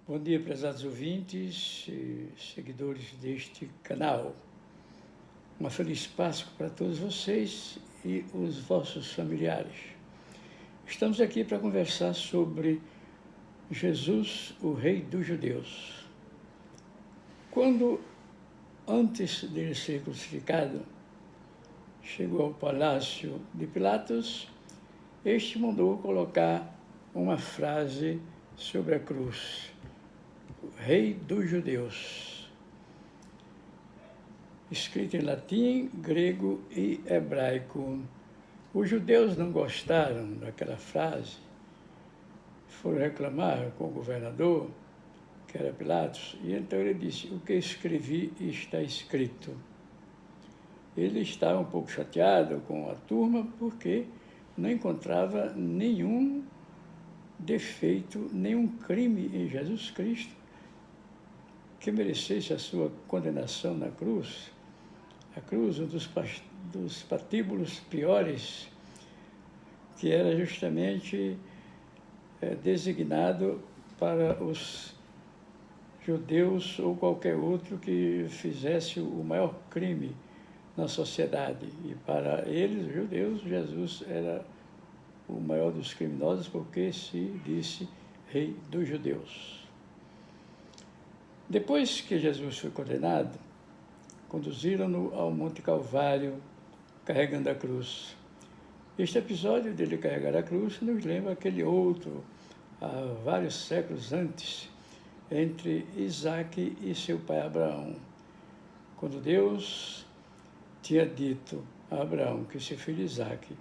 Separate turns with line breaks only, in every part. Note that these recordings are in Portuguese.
Bom dia, prezados ouvintes e seguidores deste canal. Uma feliz Páscoa para todos vocês e os vossos familiares. Estamos aqui para conversar sobre Jesus, o Rei dos Judeus. Quando, antes dele ser crucificado, chegou ao palácio de Pilatos, este mandou colocar uma frase sobre a cruz: Rei dos Judeus, escrito em latim, grego e hebraico. Os judeus não gostaram daquela frase, foram reclamar com o governador, que era Pilatos, e então ele disse: o que escrevi está escrito. Ele estava um pouco chateado com a turma porque não encontrava nenhum defeito, nenhum crime em Jesus Cristo que merecesse a sua condenação na cruz. A cruz, um dos patíbulos piores, que era justamente designado para os judeus ou qualquer outro que fizesse o maior crime na sociedade. E para eles, os judeus, Jesus era o maior dos criminosos porque se disse Rei dos Judeus. Depois que Jesus foi condenado, conduziram-no ao Monte Calvário, carregando a cruz. Este episódio dele carregar a cruz nos lembra aquele outro, há vários séculos antes, entre Isaac e seu pai Abraão, quando Deus tinha dito a Abraão que seu filho Isaac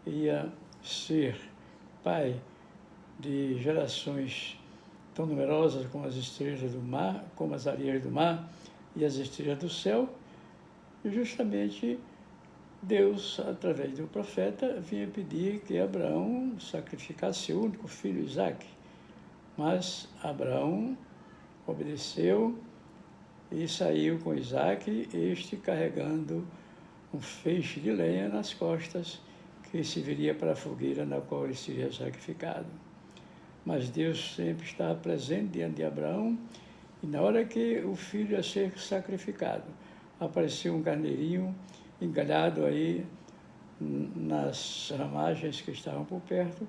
ia ser pai de gerações tão numerosas como as estrelas do mar, como as areias do mar e as estrelas do céu. E justamente Deus, através do profeta, vinha pedir que Abraão sacrificasse seu único filho, Isaac. Mas Abraão obedeceu e saiu com Isaac, este carregando um feixe de lenha nas costas, que serviria para a fogueira na qual ele seria sacrificado. Mas Deus sempre estava presente diante de Abraão, e na hora que o filho ia ser sacrificado, apareceu um carneirinho engalhado aí nas ramagens que estavam por perto,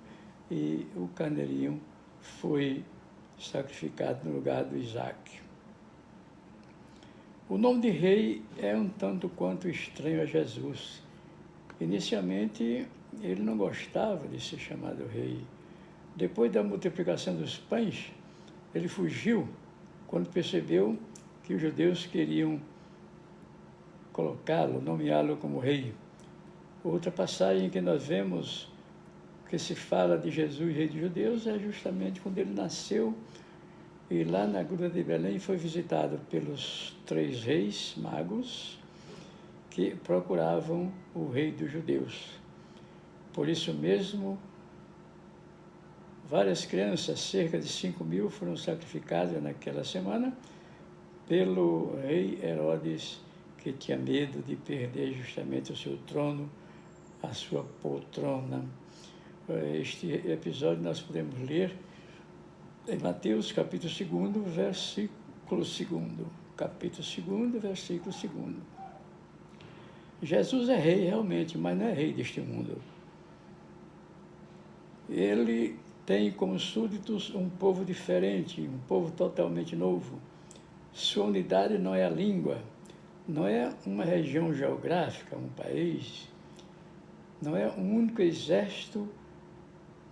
e o carneirinho foi sacrificado no lugar do Isaac. O nome de rei é um tanto quanto estranho a Jesus. Inicialmente, ele não gostava de ser chamado rei. Depois da multiplicação dos pães, ele fugiu quando percebeu que os judeus queriam colocá-lo, nomeá-lo como rei. Outra passagem que nós vemos que se fala de Jesus, rei dos judeus, é justamente quando ele nasceu e lá na gruta de Belém foi visitado pelos 3 reis magos que procuravam o rei dos judeus. Por isso mesmo, várias crianças, cerca de 5.000, foram sacrificadas naquela semana pelo rei Herodes, que tinha medo de perder justamente o seu trono, a sua poltrona. Este episódio nós podemos ler em Mateus, capítulo 2, versículo 2. Capítulo 2, versículo 2. Jesus é rei realmente, mas não é rei deste mundo. Ele tem como súditos um povo diferente, um povo totalmente novo. Sua unidade não é a língua, não é uma região geográfica, um país, não é um único exército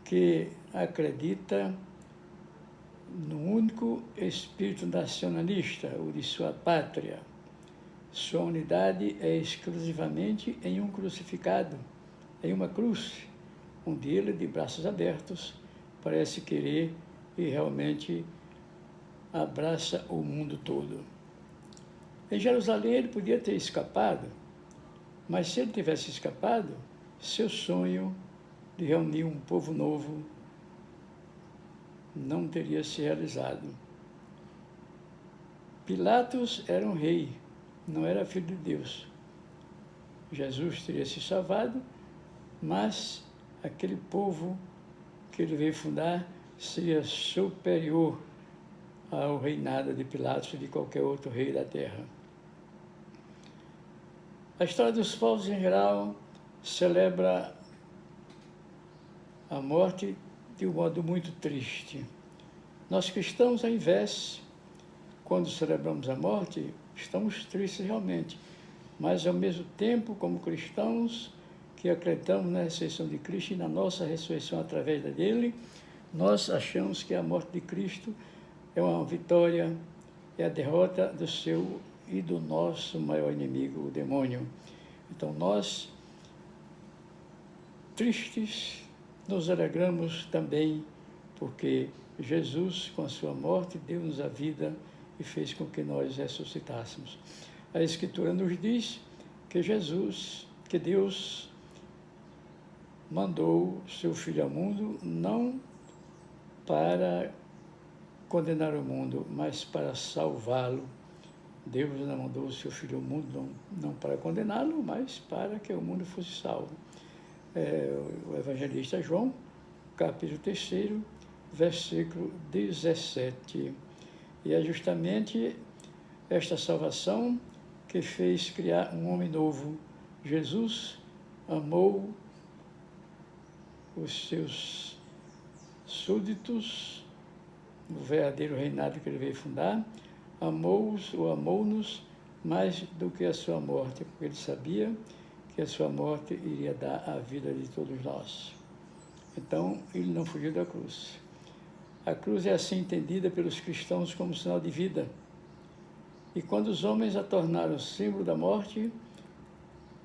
que acredita no único espírito nacionalista, o de sua pátria. Sua unidade é exclusivamente em um crucificado, em uma cruz, onde ele, de braços abertos, parece querer e realmente abraça o mundo todo. Em Jerusalém ele podia ter escapado, mas se ele tivesse escapado, seu sonho de reunir um povo novo não teria se realizado. Pilatos era um rei, não era filho de Deus. Jesus teria se salvado, mas aquele povo que ele veio fundar seria superior ao reinado de Pilatos e de qualquer outro rei da terra. A história dos povos em geral celebra a morte de um modo muito triste. Nós cristãos, ao invés, quando celebramos a morte, estamos tristes realmente, mas ao mesmo tempo, como cristãos que acreditamos na ressurreição de Cristo e na nossa ressurreição através dele, nós achamos que a morte de Cristo é uma vitória, é a derrota do seu e do nosso maior inimigo, o demônio. Então nós, tristes, nos alegramos também porque Jesus, com a sua morte, deu-nos a vida e fez com que nós ressuscitássemos. A Escritura nos diz que Deus mandou seu Filho ao mundo não para condenar o mundo, mas para salvá-lo. Deus não mandou o seu Filho ao mundo não para condená-lo, mas para que o mundo fosse salvo. O evangelista João, capítulo 3, versículo 17. E é justamente esta salvação que fez criar um homem novo. Jesus amou os seus súditos, o verdadeiro reinado que ele veio fundar, amou-nos mais do que a sua morte, porque ele sabia que a sua morte iria dar a vida de todos nós. Então, ele não fugiu da cruz. A cruz é assim entendida pelos cristãos como sinal de vida. E quando os homens a tornaram símbolo da morte,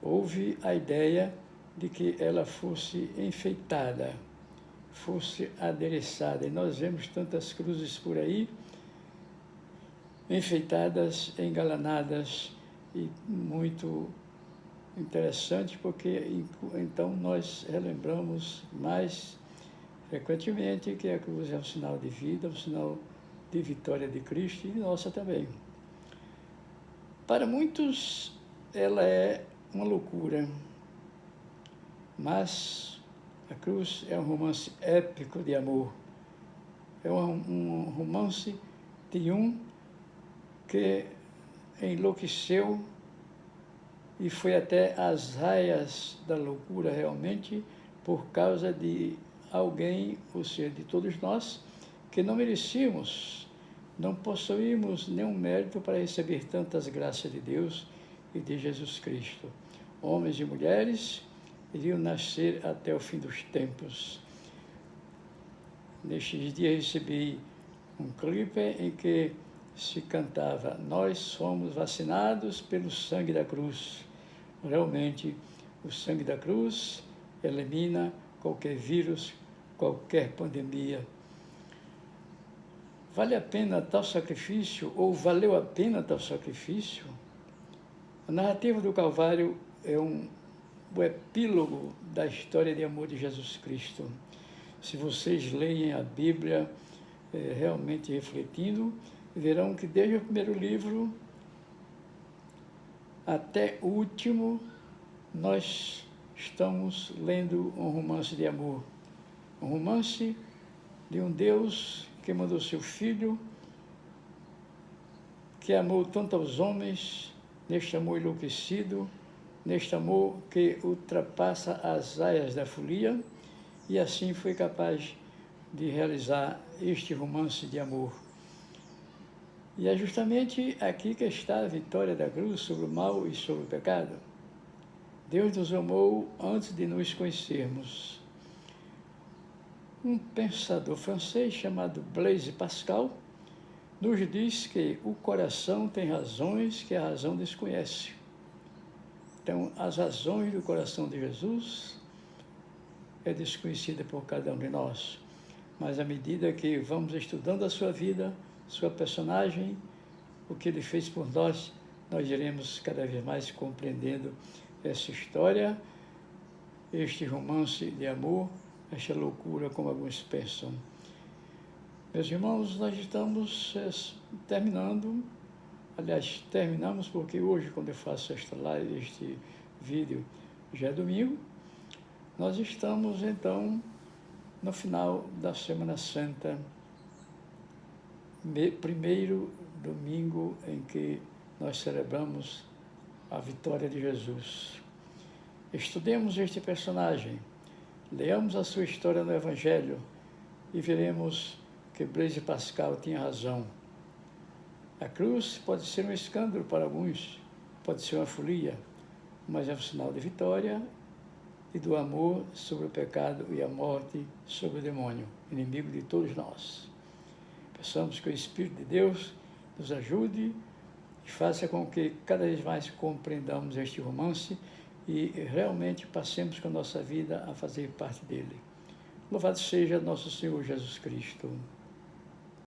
houve a ideia de que ela fosse enfeitada, fosse adereçada. E nós vemos tantas cruzes por aí, enfeitadas, engalanadas, e muito interessante, porque então nós relembramos mais frequentemente que a cruz é um sinal de vida, um sinal de vitória de Cristo e nossa também. Para muitos, ela é uma loucura, mas a cruz é um romance épico de amor. É um romance de um que enlouqueceu e foi até as raias da loucura realmente por causa de alguém, ou seja, de todos nós, que não merecíamos, não possuímos nenhum mérito para receber tantas graças de Deus e de Jesus Cristo. Homens e mulheres iriam nascer até o fim dos tempos. Nestes dias recebi um clipe em que se cantava: nós somos vacinados pelo sangue da cruz. Realmente, o sangue da cruz elimina qualquer vírus, qualquer pandemia. Vale a pena tal sacrifício, ou valeu a pena tal sacrifício? A narrativa do Calvário é o epílogo da história de amor de Jesus Cristo. Se vocês leem a Bíblia realmente refletindo, verão que desde o primeiro livro até o último, nós estamos lendo um romance de amor. Um romance de um Deus que mandou seu Filho, que amou tanto aos homens, neste amor enlouquecido, neste amor que ultrapassa as aias da folia, e assim foi capaz de realizar este romance de amor. E é justamente aqui que está a vitória da cruz sobre o mal e sobre o pecado. Deus nos amou antes de nos conhecermos. Um pensador francês chamado Blaise Pascal nos diz que o coração tem razões que a razão desconhece. Então, as razões do coração de Jesus é desconhecida por cada um de nós. Mas à medida que vamos estudando a sua vida, sua personagem, o que ele fez por nós, nós iremos cada vez mais compreendendo essa história, este romance de amor, esta loucura, como alguns pensam. Meus irmãos, nós estamos terminamos porque hoje, quando eu faço esta live, este vídeo, já é domingo. Nós estamos, então, no final da Semana Santa, primeiro domingo em que nós celebramos a vitória de Jesus. Estudemos este personagem, leamos a sua história no Evangelho e veremos que Blaise Pascal tinha razão. A cruz pode ser um escândalo para alguns, pode ser uma folia, mas é um sinal de vitória e do amor sobre o pecado e a morte sobre o demônio, inimigo de todos nós. Peçamos que o Espírito de Deus nos ajude e faça com que cada vez mais compreendamos este romance e realmente passemos com a nossa vida a fazer parte dele. Louvado seja nosso Senhor Jesus Cristo.